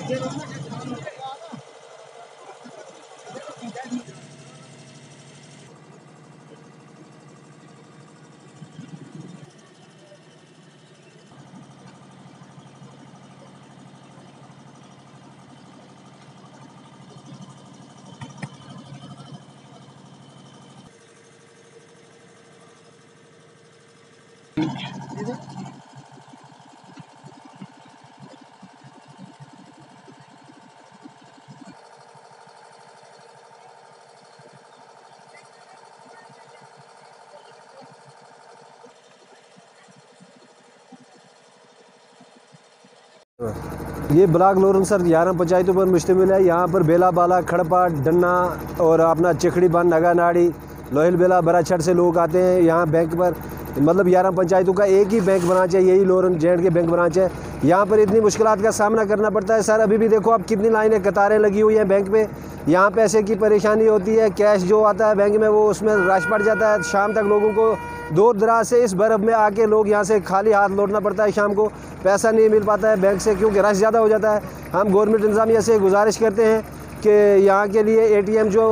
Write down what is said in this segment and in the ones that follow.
ये block लोरन sir 11 पंचायतों पर मुश्तमिल है। यहाँ पर बेला बाला, खड़पा, डन्ना और अपना चिखड़ी बन, नगा नाड़ी, लोहिल बेला, बराछड़ से लोग आते हैं यहाँ बैंक पर। मतलब 11 पंचायतों का एक ही बैंक ब्रांच है, यही लोरन जेंड के बैंक ब्रांच है। यहाँ पर इतनी मुश्किलात का सामना करना पड़ता है सर। अभी भी देखो आप कितनी लाइनें, कतारें लगी हुई हैं बैंक पे। यहाँ पैसे की परेशानी होती है, कैश जो आता है बैंक में वो उसमें रश पड़ जाता है। शाम तक लोगों को दूर दराज से इस बर्फ़ में आके लोग यहाँ से खाली हाथ लौटना पड़ता है। शाम को पैसा नहीं मिल पाता है बैंक से क्योंकि रश ज़्यादा हो जाता है। हम गवर्नमेंट इंतज़ामिया से गुजारिश करते हैं कि यहाँ के लिए ATM जो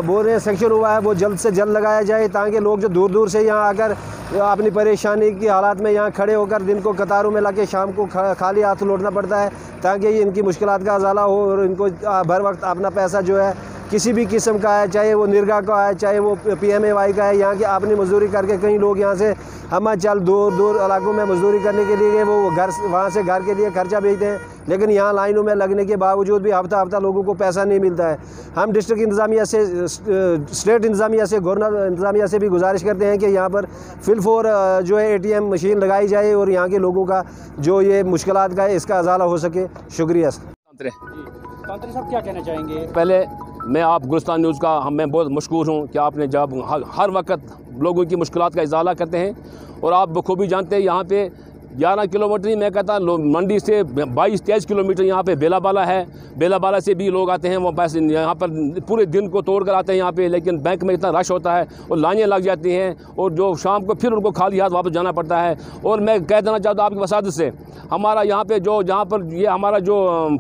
बोल रहे हैं सेक्शन हुआ है वो जल्द से जल्द लगाया जाए, ताकि लोग जो दूर दूर से यहाँ आकर अपनी परेशानी की हालात में यहाँ खड़े होकर दिन को कतारों में लगे शाम को खाली हाथ लौटना पड़ता है, ताकि इनकी मुश्किलात का अजाला हो और इनको भर वक्त अपना पैसा जो है किसी भी किस्म का है, चाहे वो निर्गा का है, चाहे वो PMAY का है, यहाँ की अपनी मजदूरी करके कई लोग यहाँ से हिमाचल दूर दूर इलाकों में मजदूरी करने के लिए वो घर वहाँ से घर के लिए खर्चा भेजते हैं, लेकिन यहाँ लाइनों में लगने के बावजूद भी हफ्ता हफ्ता लोगों को पैसा नहीं मिलता है। हम डिस्ट्रिक्ट इंतज़ामिया से, स्टेट इंतज़ामिया से, गवर्नर इंतज़ामिया से भी गुजारिश करते हैं कि यहाँ पर फिल-फोर जो है ATM मशीन लगाई जाए और यहाँ के लोगों का जो ये मुश्किलात का है इसका अजाला हो सके। शुक्रिया सर। तांत्रे साहब क्या कहना चाहेंगे? पहले मैं आप गुलिस्तान न्यूज़ का मैं बहुत मशकूर हूँ कि आपने जब हर वक्त लोगों की मुश्किलात का इजाला करते हैं और आप बखूबी जानते हैं यहाँ पे 11 किलोमीटर ही मैं कहता हूँ, मंडी से 22-23 किलोमीटर यहाँ पे बेला बाला है। बेला बाला से भी लोग आते हैं, वो बस यहाँ पर पूरे दिन को तोड़ कर आते हैं यहाँ पे, लेकिन बैंक में इतना रश होता है और लाइनें लग जाती हैं और जो शाम को फिर उनको खाली हाथ वापस जाना पड़ता है। और मैं कह देना चाहता हूँ आपकी वसादत से, हमारा यहाँ पे जो जहाँ पर ये हमारा जो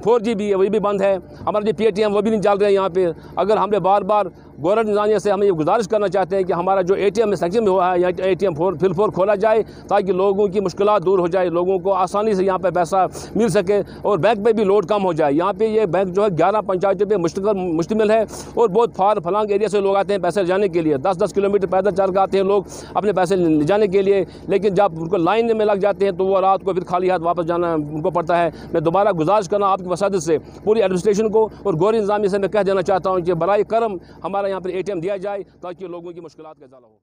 4G भी है वही भी बंद है, हमारा जो PTM वो भी नहीं चल रहे हैं यहाँ पे। अगर हमने बार बार गवर्नमेंट इंतज़ामिया से हमें ये गुजारिश करना चाहते हैं कि हमारा जो ATM सेक्शन में हुआ है या ATM फिल-फोर खोला जाए, ताकि लोगों की मुश्किलात दूर हो जाए, लोगों को आसानी से यहाँ पे पैसा मिल सके और बैंक पे भी लोड कम हो जाए। यहाँ पे ये बैंक जो है 11 पंचायतों पे मुश्तमिल है और बहुत फार फलांग एरिया से लोग आते हैं पैसे जाने के लिए। 10-10 किलोमीटर पैदल चल कर आते हैं लोग अपने पैसे ले जाने के लिए, लेकिन जब उनको लाइन में लग जाते हैं तो वो रात को फिर खाली हाथ वापस जाना उनको पड़ता है। मैं दोबारा गुजारिश करना आपकी वसादत से पूरी एडमिनिस्ट्रेशन को और गवर्नमेंट इंतज़ामिया से मैं कह देना चाहता हूँ कि बराए करम हमारा यहाँ पर ATM दिया जाए ताकि लोगों की मुश्किलात का इजाला हो।